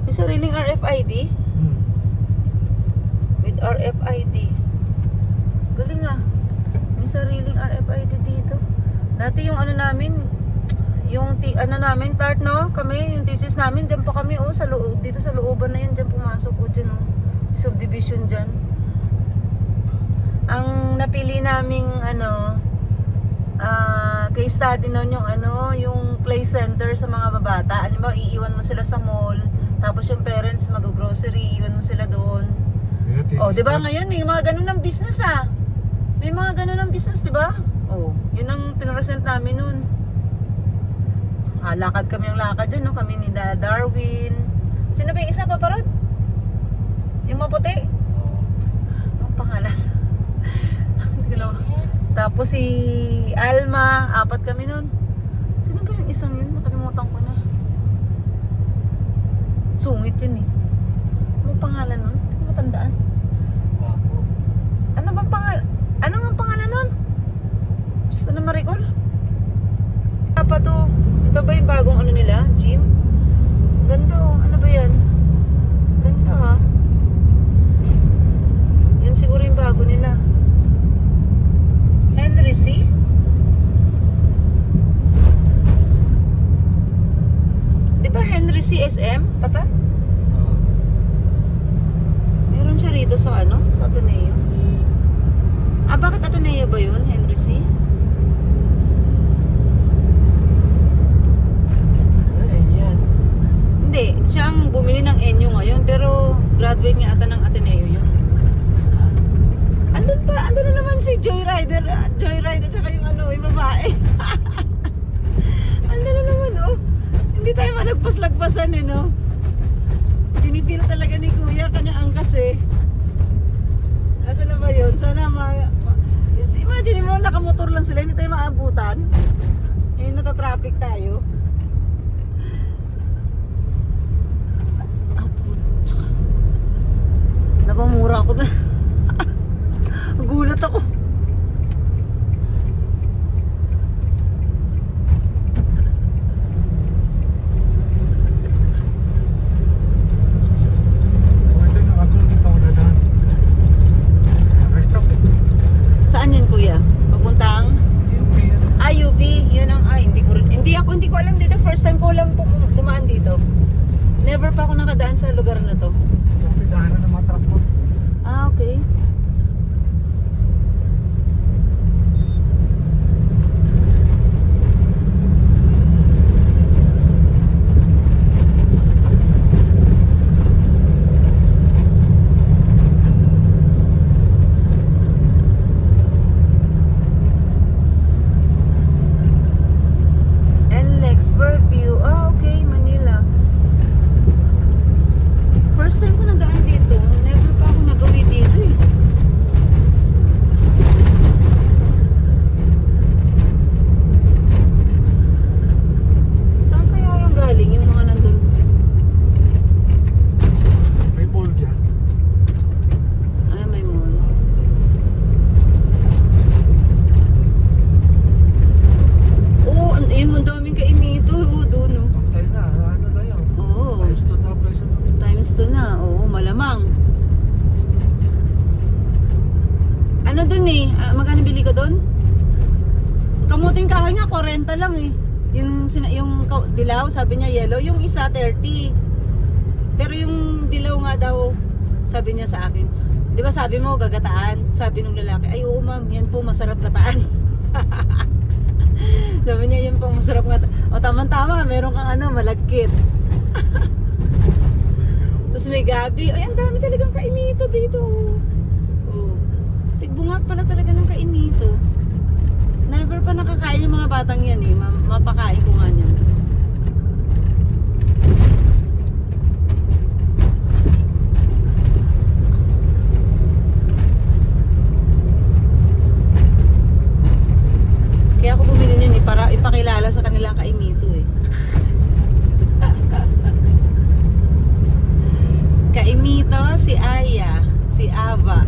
May sariling RFID? Hmm. With RFID. Galing ah. May sariling RFID dito. Dati yung ano namin, yung ano namin, tart no? Kami, yung thesis namin, dyan pa kami oh, sa loob, dito sa looban na yan, dyan pumasok oh, dyan oh. Subdivision dyan. Ang napili naming ano, case study noon yung ano, yung play center sa mga babata. Alam mo, iiwan mo sila sa mall, tapos yung parents mag-grocery, iiwan mo sila doon. Oh, 'di ba ngayon may mga ganun ng business ah. May mga ganun ng business, 'di ba? Oh, 'yun ang pinresent namin noon. Lakad kami ng lakad dyan, no? Kami ni Darwin. Sino ba yung isa, paparod? Yung maputi? Ang pangalan? Hindi ko na. Tapos si Alma, 4 kami nun. Sino ba yung isang yun? Nakalimutan ko na. Sungit yun eh. Anong pangalan nun? Hindi ko matandaan. Ano bang pangalan? Ano nga pangalan nun? Gusto na ma-recall? Apa to? Ito ba yung bagong ano nila? Gym? Ganda oh. Ano ba yan? Ganda ha. Yun siguro yung bago nila. Henry C? Di ba Henry C SM? Papa? Meron siya rito sa ano? Sa Ateneo. Bakit Ateneo ba yun? Henry C? Hindi, siya ang bumili ng NU ngayon pero graduate nga ata ng Ateneo yun. Andun na naman si Joyrider tsaka yung ano, yung babae. Andun na naman oh. Hindi tayo malagpas-lagpasan eh no. Pinipil talaga ni Kuya kanyang angkas eh. Asa na ba yun? Sana imagine mo, nakamotor lang sila, hindi tayo maabutan. Eh, natatraffic tayo. Napamura ako na. Gulat ako. Saan yan kuya? Papuntang? UP. Yun ang, hindi ko alam dito. First time ko lang dumaan dito. Never pa ako nakadaan sa lugar na to. Kasi dahanan ng mga truck mo. Okay. And Lexburg View. Okay, Manila. First time ko nadaan dito. Never pa ako nagawi dito eh. Saan kaya yung galing yung mga nandun? May pole dyan. Ay, may mall. Oo, yun ang daming kainito. Oo, doon oh. Pagtay na, ano tayo? Oo. Times 2 na presyo. Times 2 na. Oo, malamang. Ano dun eh? Magkano bili ko dun? Kamuting kahoy nga, 40 lang eh. Yung dilaw, sabi niya yellow. Yung isa, 30. Pero yung dilaw nga daw, sabi niya sa akin. Di ba sabi mo, gagataan? Sabi nung lalaki, ay oo ma'am, yan po masarap gataan. Sabi niya, yan po masarap gataan. O tama-tama, meron kang ano, malagkit. Tapos may gabi. Ay, ang dami talagang kainito dito. Oh. Tigbungat pala talaga ng kainito. Never pa nakakain yung mga batang yan eh. Mapakain ko nga yan. Kaya ako bumili niyan eh, para ipakilala sa kanilang kainito eh. Kaimito, si Aya, si Ava.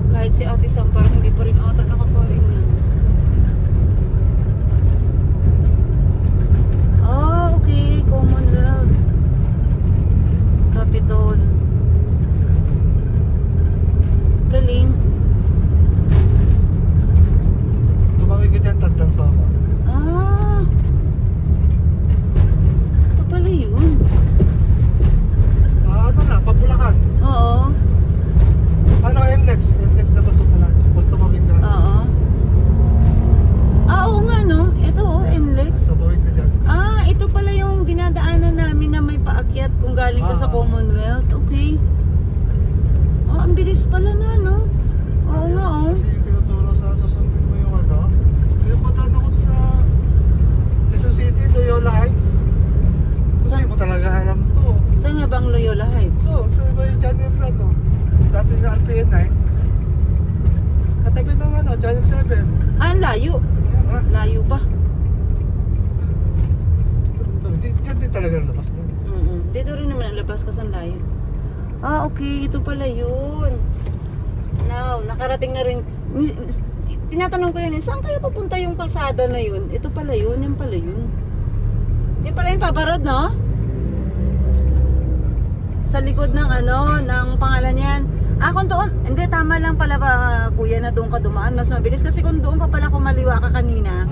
Kahit si Ate Sam parang hindi pa rin ata nakakain yan. Oh, okay. Commonwealth. galing ka sa Commonwealth. Okay. Oh, ang bilis pala na, no? Oo nga, oh. Kasi yung tinuturo sa susundin mo yung ano. Pinapuntahan ako doon sa Quezon City, Loyola Heights. Hindi mo talaga alam to. Saan nga bang Loyola Heights? So, sa ba yung channel na no? Dati sa RPN 9. Katabi ng ano, channel 7. Ah, ang layo. Ayan nga. Layo pa. Pero dyan din talaga labas na. Dito rin naman ang labas kasi ang layo. Ah, okay. Ito pala yun. Now, nakarating na rin. Tinatanong ko yun, saan kaya papunta yung kalsada na yun? Ito pala yun, yan pala yun. Yan pala yung paparod, no? Sa likod ng ano, ng pangalan yan. Ah, kung doon, hindi, tama lang pala ba, kuya, na doon ka dumaan. Mas mabilis kasi kung doon ka pala kumaliwa ka kanina,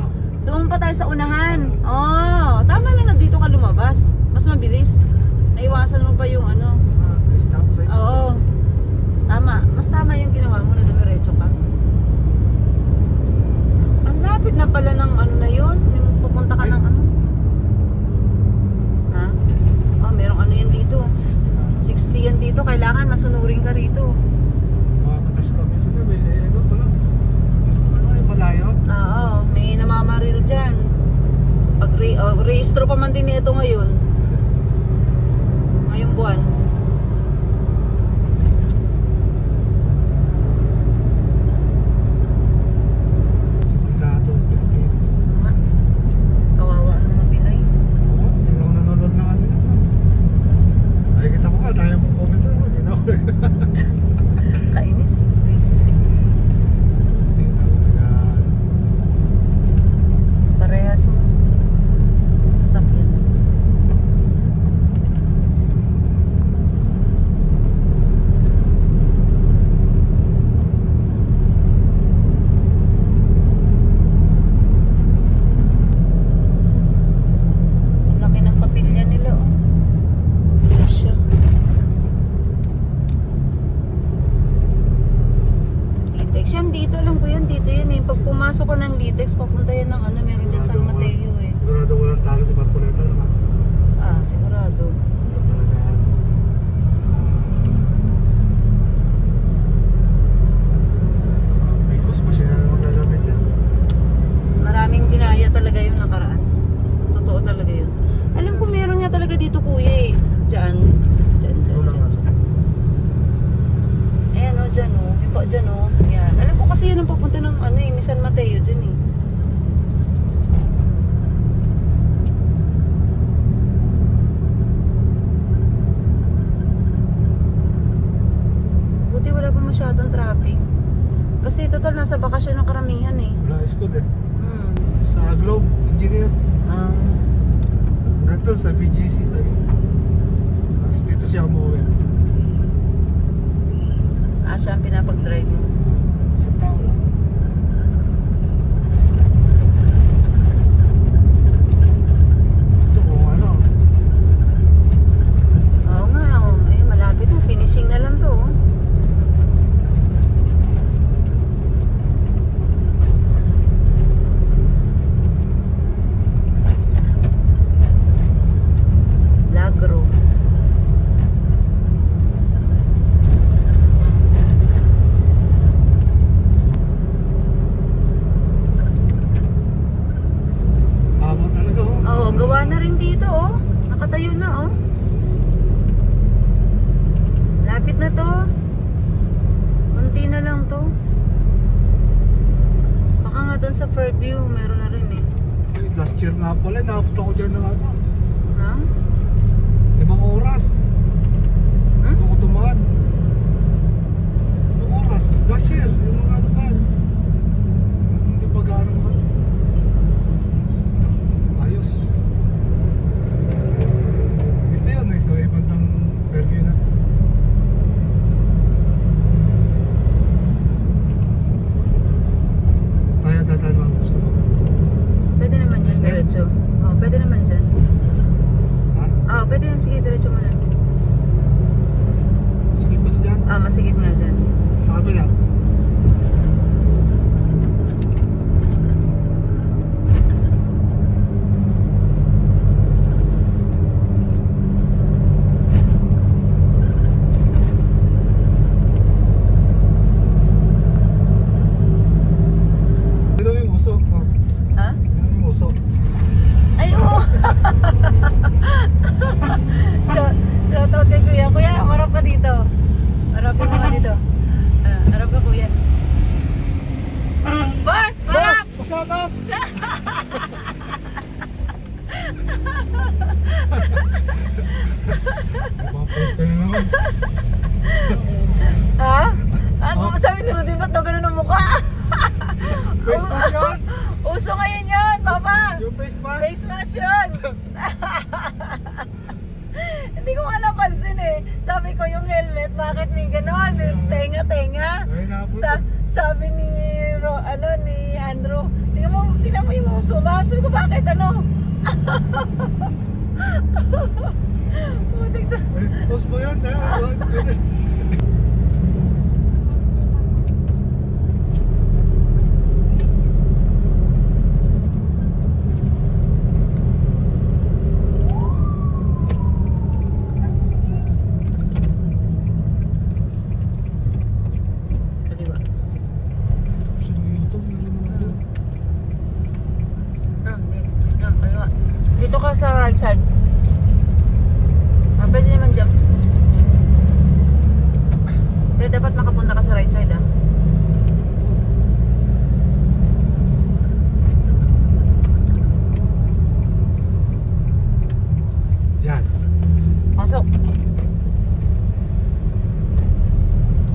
doon pa tayo sa unahan. Oh, tama lang na dito ka lumabas. Mas mabilis. Naiwasan mo pa yung ano. May stoplight. Oo. Tama. Mas tama yung ginawa mo na dumiretso ka. Ang lapit na pala ng ano na yun. Yung pupunta ka ng ano. Ha? Oh, merong ano yan dito. 60 yan dito. Kailangan masunurin ka rito. Mga batas kami sa gabi. Eh, ano pala? Ano ay malayo? Oo. May namamaril dyan. Pag rehistro pa man din ito ngayon. Ngayong buwan. Sindikato, Pilipinas. Kawawa ng mga Pinoy. Oo, hindi na ako nanonood ng ano yan. Ay, kita ko ka, dahil mo comment na. Hindi na ako Kainis eh. Visit eh. Hindi na ako Parehas mo. Sasakyan. Ang laki ng kapilya nila, oh. Bilis siya. Litex. Yan dito, alam ko yan. Dito yan eh. Pag pumasok ko ng Litex, papunta yan ng ano, meron din San Mateo eh. Sigurado walang talo si Marcoleta, no? Ah, sigurado. Wala talaga ano. Because pa siya magagamitin. Maraming dinaya talaga yung nakaraan. Totoo talaga yun. Alam ko meron nga talaga dito kuya eh. Diyan. Diyan. Ayan o, dyan o. Yung pa dyan o. Yan. Alam ko kasi yan ang papunta ng ano eh, San Mateo dyan eh. Buti wala pa masyadong traffic. Kasi total nasa bakasyon ng karamihan eh. Wala school eh. Hmm. Sa Globe, engineer. Ah. Ganito sa BGC tayo. Tapos dito siya umuwi. Siya ang pinapag-drive mo. Sa tao lang. Ito kung ano. Oo nga, oh. Ayun, malapit na. Finishing na lang to. Oh. Lagro. Haba talaga oh. Oo, gawa na rin dito, oh. Nakatayo na, oh. Lapit na to. Kunti na lang to. Baka nga doon sa Fairview, meron na rin eh. Wait, last year nga pala, nakapot ako dyan ng ano. Ha? 5 oras. Hmm? Ito ko tumaan. 5 oras. Last year, yung mga ano ba? Hindi pa gaano ba? Ayos. Ito yun eh, sa may bandang Fairview na. Tayo dadaan mga gusto mo. Pwede naman yan, Step? diretso. Oo, pwede naman dyan. Ha? Pwede yan. Sige, diretso mo na. siya. Mapapost ka na naman. Ha? Sabi ni Rudy, ba't daw ganun ang mukha? Face mask yun! Uso ngayon yun, Papa. Yung face mask! Face mask yun. Hindi ko nga napansin eh. Sabi ko yung helmet, bakit may ganon? May tenga-tenga. Ay, napot. Sabi ni ni Andrew, tingnan mo yung uso, ma'am. Sabi ko, bakit ano? Putik na. Ay, post mo yan, ha? Ganun. Kaliwa. Sa YouTube, Kaliwa. Dito ka sa right side. Pwede naman dyan. Pero dapat makapunta ka sa right side, ah. Diyan. Pasok.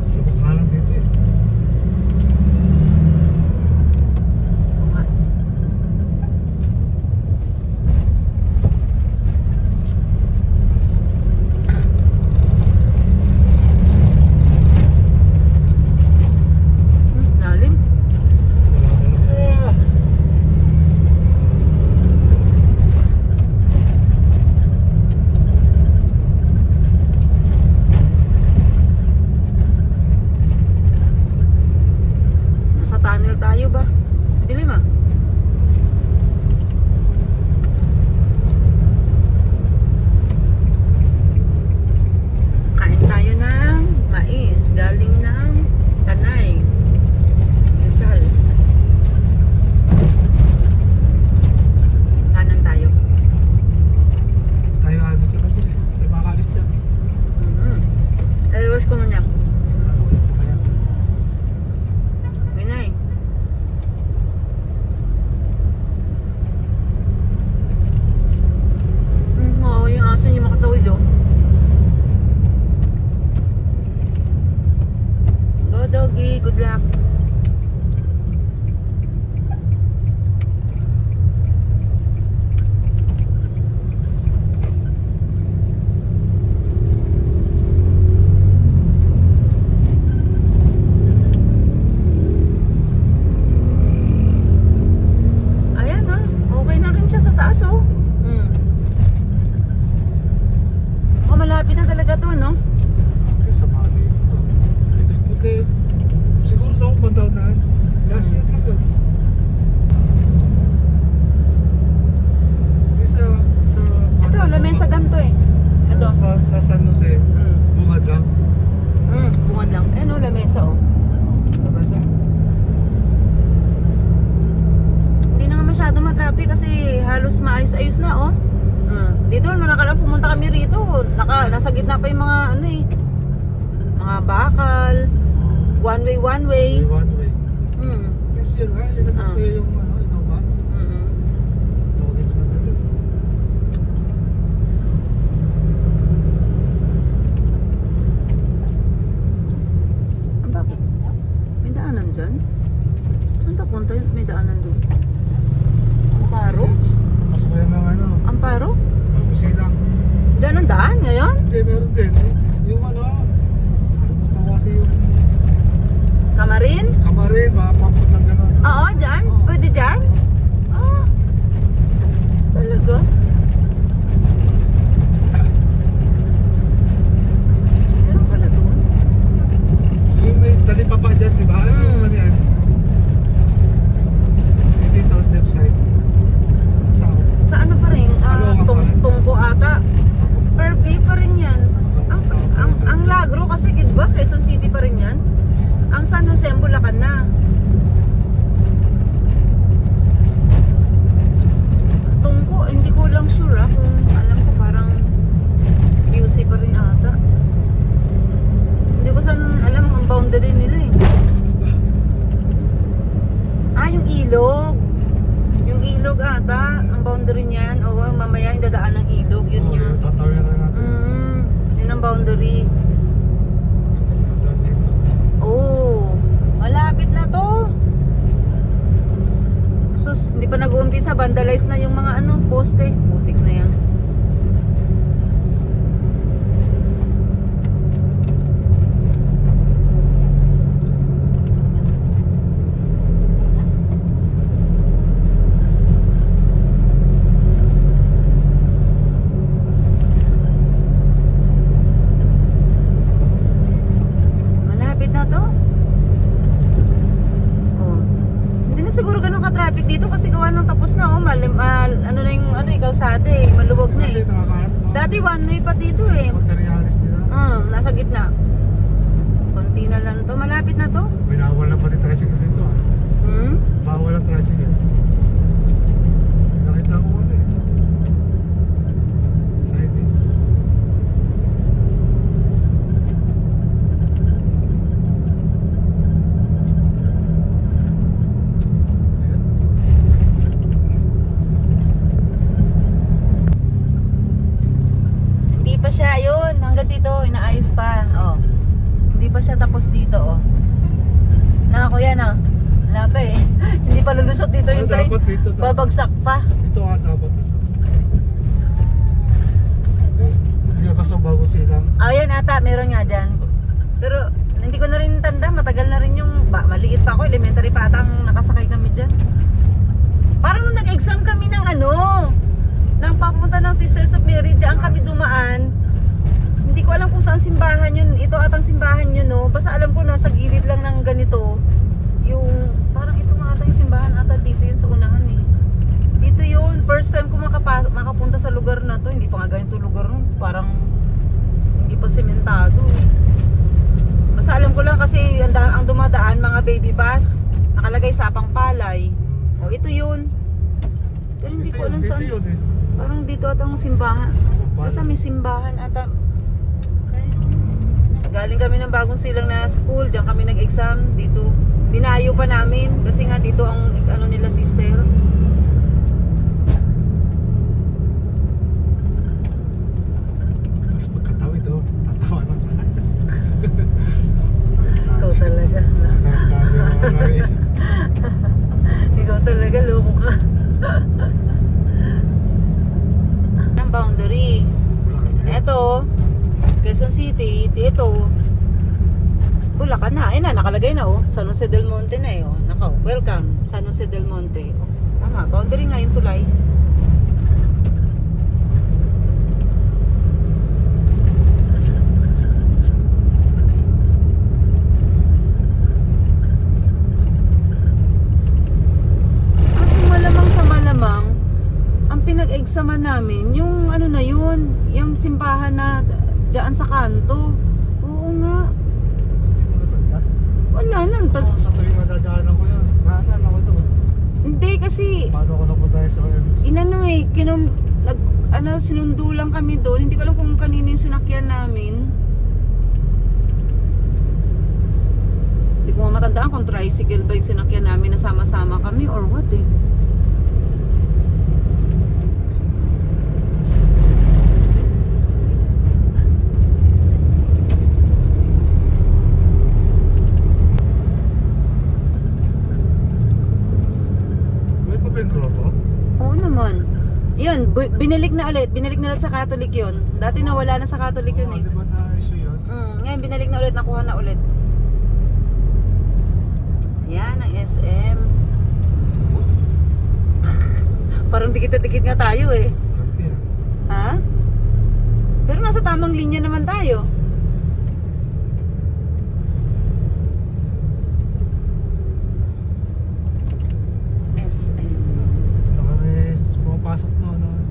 Ano ba pangalan dito eh? Lalim. Wala mo lang. Nasa tunnel tayo ba? Dilim, ah. Kain tayo ng mais galing ng Tanay, Rizal. Kanan tayo. Tayo ano ka kasi. Tayo makakalis dyan. Ewas ko niya. Ano ko yung kaya? Ganyan eh. Oo, yung aso niya makatawid, oh. Go doggy, good luck. Ayan, oh. Okay na rin siya sa taas, oh. Baka malapit na talaga to, no? Kasi sama dito. Ito yung puti. Siguro sa akong pantaunan. Last year lang yun. Isa Ito, Lamesa Dam to eh. Ito. Sa San Jose. Bungad lang. Bungad lang. Ayan, oh, Lamesa, oh. Basta. Hindi na nga masyado matraffic kasi halos maayos-ayos na, oh. Dito, nung nakaraan pumunta kami rito, nasa gitna pa yung mga ano eh. Mga bakal, one way. One way. Hmm. Kasi yun nga, yun natin sa'yo yung ano, Innova. Ito ko dito na dito. Bakit? May daanan dyan? Saan papunta yun? May daanan doon. Amparo? Pasok ko yan ng ano, Amparo? Pagkusilang. Dyan ang daan ngayon? Hindi, meron din. Yung ano, nakalimutan ko kasi yung Kamarin? Kamarin, mapapuntang gano'n. Oo, dyan? Pwede dyan? Ah, talaga? Meron pala doon. Yung may talipapa dyan, di ba? Yung ano yan? Yung dito, left side. Sa Sa ano pa rin? Caloocan pa rin. Tungko ata. Per B pa rin yan. Ang Lagro kasi gidba, Quezon City pa rin yan. Ang San Jose, Bulacan na. Tungko, hindi ko lang sure kung alam ko parang QC pa rin ata. Hindi ko saan alam ang boundary nila eh. Ah, yung ilog. boundary. Ito na daan dito. Oh, malapit na to. Sus, hindi pa nag-uumpisa, vandalize na yung mga ano, poste. Putik na yan. Malapit na to. Oh. Hindi na siguro ganun ka-traffic dito kasi gawa nung tapos na ano na yung kalsada eh, maluwag na Kasi eh. nakakalat mo. Dati one way pa dito eh. Materialis nila. Nasa gitna. Konti na lang to, malapit na to. Binawal na pati tricycle dito ah. Hmm? Bawal ang tricycle. Nakita ko ano eh. Signage. Ayan. Hindi pa siya, yun, hanggang dito, inaayos pa. Oh. Hindi pa siya tapos dito, oh. Nako yan ah. Wala pa eh. Hindi pa lulusot dito yung train. Dapat dito. Babagsak pa. Ito ah, dapat ito. Hindi ka so bago silang. Ayan ata, meron nga dyan. Pero hindi ko na rin tanda, matagal na rin yung, maliit pa ako, elementary pa ata ang nakasakay kami dyan. Parang nung nag-exam kami ng nang papunta ng Sisters of Mary, dyan kami dumaan. Hindi ko alam kung saan simbahan yun. Ito atang simbahan yun, no? Basta alam ko nasa gilid lang ng ganito. Yung, parang ito nga ata yung simbahan ata dito yun sa unahan eh. Dito yun, first time ko makapunta sa lugar na to. Hindi pa nga ganito lugar no? Parang hindi pa sementado eh. Basta alam ko lang kasi ang dumadaan mga baby bus, nakalagay sa Palay. O ito yun. Pero hindi ko alam dito saan. yun eh. Parang dito ata ang simbahan. Palay. Basta may simbahan ata. Galing kami ng bagong silang na school, diyan kami nag-exam dito. Dinayo pa namin kasi nga dito ang nila sister. Tapos pagkatawid oh, tatawa na pala. Ikaw talaga. Tarantado yung mga naisip. Ikaw talaga, loko ka. Ang boundary. Eto, Quezon City, ito, Bulacan na. Ayun na, nakalagay na oh. San Jose del Monte na eh. Oh. Nako, welcome, San Jose del Monte. Oh. Tama, boundary nga yung tulay. Kasi malamang sa malamang, ang pinag-examan namin, yung ano na yun, yung simbahan na dyan sa kanto. Oo nga. Hindi mo natanda. Wala nang. Sa tuwing madadaanan ko yun, naalala ko ito. Hindi kasi, Paano ko napunta sa KMC? sinundo lang kami doon. Hindi ko alam kung kanino yung sinakyan namin. Hindi ko matandaan kung tricycle ba yung sinakyan namin na sama-sama kami or what eh. May pa ba yung grotto? Oo naman. Yun, binalik na ulit sa Catholic yun. Dati nawala na sa Catholic yun eh. Di ba na-issue yun? Ngayon binalik na ulit, nakuha na ulit. Yan ang SM. Parang dikit-dikit nga tayo eh. Grabe ah. Ha? Pero nasa tamang linya naman tayo. SM. Ito na kami pumapasok no, mga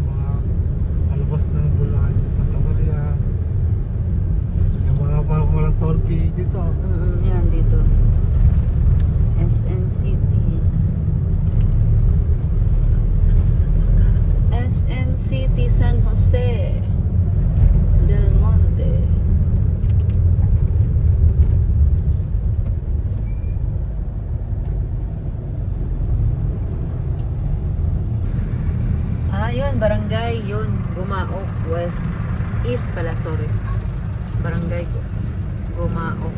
palabas ng Bulacan, Santa Maria. Yung mga parang walang toll fee dito. Yan dito. SM City. SM City San Jose del Monte. Yun, barangay, yun, Gumaok, West, East pala, sorry. Barangay Gumao.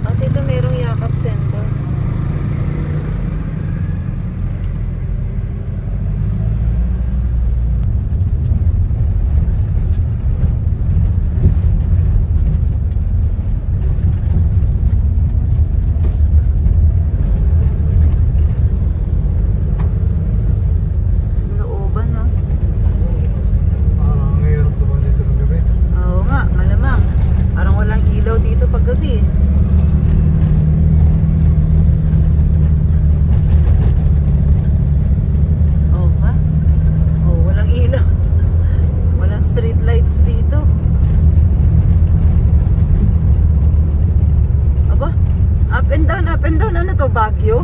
At ito merong Yakap Center. Looban, no? Parang ngayon naman dito ng gabi. Oo nga, malamang. Parang walang ilaw dito pag gabi. Oh, ha? Oh, walang ilaw. Walang street lights dito. Aba, up and down, up and down. Ano to, Baguio?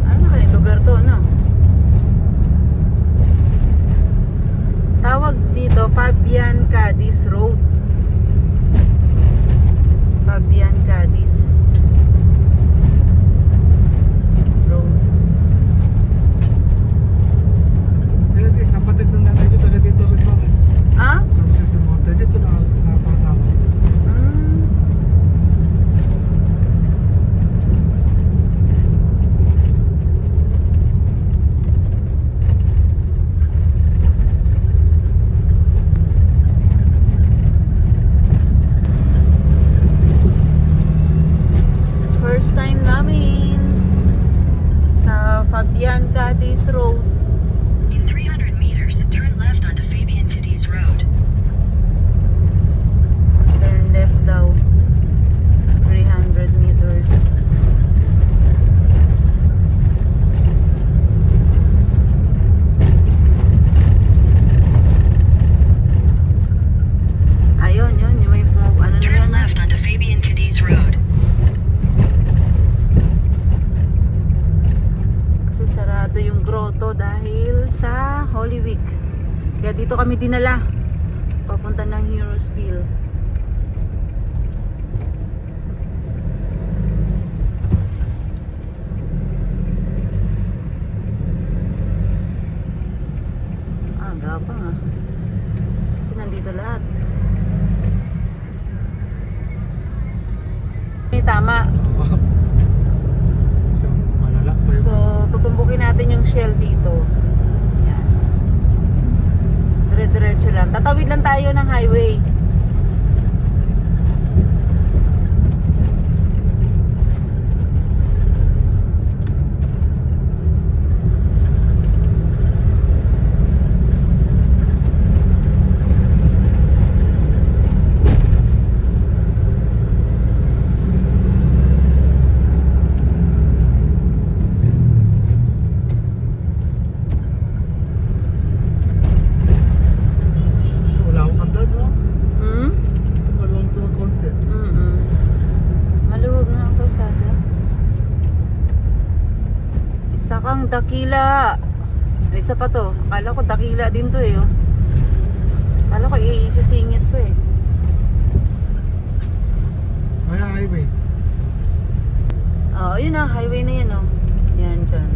Ano kaya lugar to, no? Tawag dito, Fabian Cadiz Road. Fabian Cadiz Road. Kaya di, kapatid ng nanay ko taga dito rin ma'am. Ah? Sa System Monte, dito na napasama. Mm. First time namin sa Fabian Cadiz Road. In 300 meters, turn left onto Fabian Cadiz Road. Turn left daw. 300 meters. Ayun, yun. Yung may ano na Turn yan. left onto Fabian Cadiz Road. Kasi sarado yung grotto dahil sa Holy Week. Kaya dito kami dinala. Papunta ng Heroesville. Ah, gapang ah. Kasi nandito lahat. Tama. Isang malala pa yun. So, tutumbukin natin yung shell dito. Yan. Dire-diretso lang. Tatawid lang tayo ng highway. Sakang Dakila. May isa pa to. Akala ko Dakila din to eh. Oh. Akala ko isisingit to eh. Ay, highway. Oo, yun na. Highway na yan oh. Yan dyan.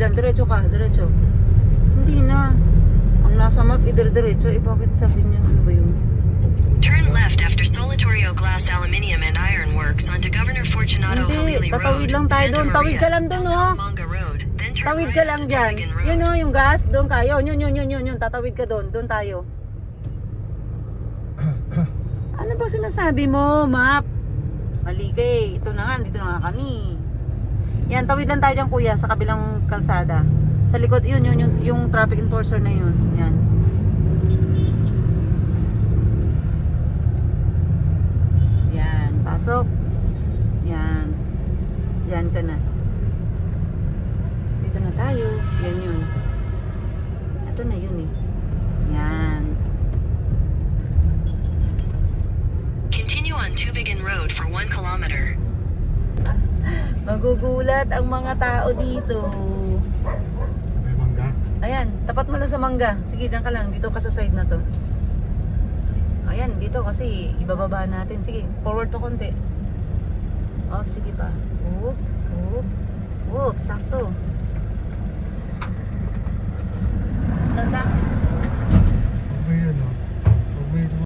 kabilang. Diretso ka, diretso. Hindi na. Ang nasa map, diretso. Bakit sabi niyo, ano ba yung... Turn left after Solitorio Glass Aluminium and Iron Works onto Governor Fortunato Hindi, Halili Road, tatawid lang tayo Santa doon. Tawid Maria, ka lang doon, oh. Pampanga Road, then turn Tawid right ka lang onto dyan. Tubigan Road. Yun o, yung gas, doon kayo. Yun. Tatawid ka doon. Doon tayo. Ano ba sinasabi mo, map? Mali ka eh. Ito na nga, dito na nga kami. Yan, tawid lang tayo dyan, kuya, sa kabilang kalsada. Sa likod, yung traffic enforcer na yun. Yan. Yan, pasok. Yan. Yan ka na. Dito na tayo. Yan yun. Ito na yun eh. Yan. Continue on Tubigan Road for 1 kilometer. Magugulat ang mga tao dito. Sa may mangga. Ayan, tapat mo na sa mangga. Sige, dyan ka lang. Dito ka sa side na to. Ayan, dito kasi ibababa natin. Sige, forward pa konti. Oop, sige pa. Oop, sakto. Tanda.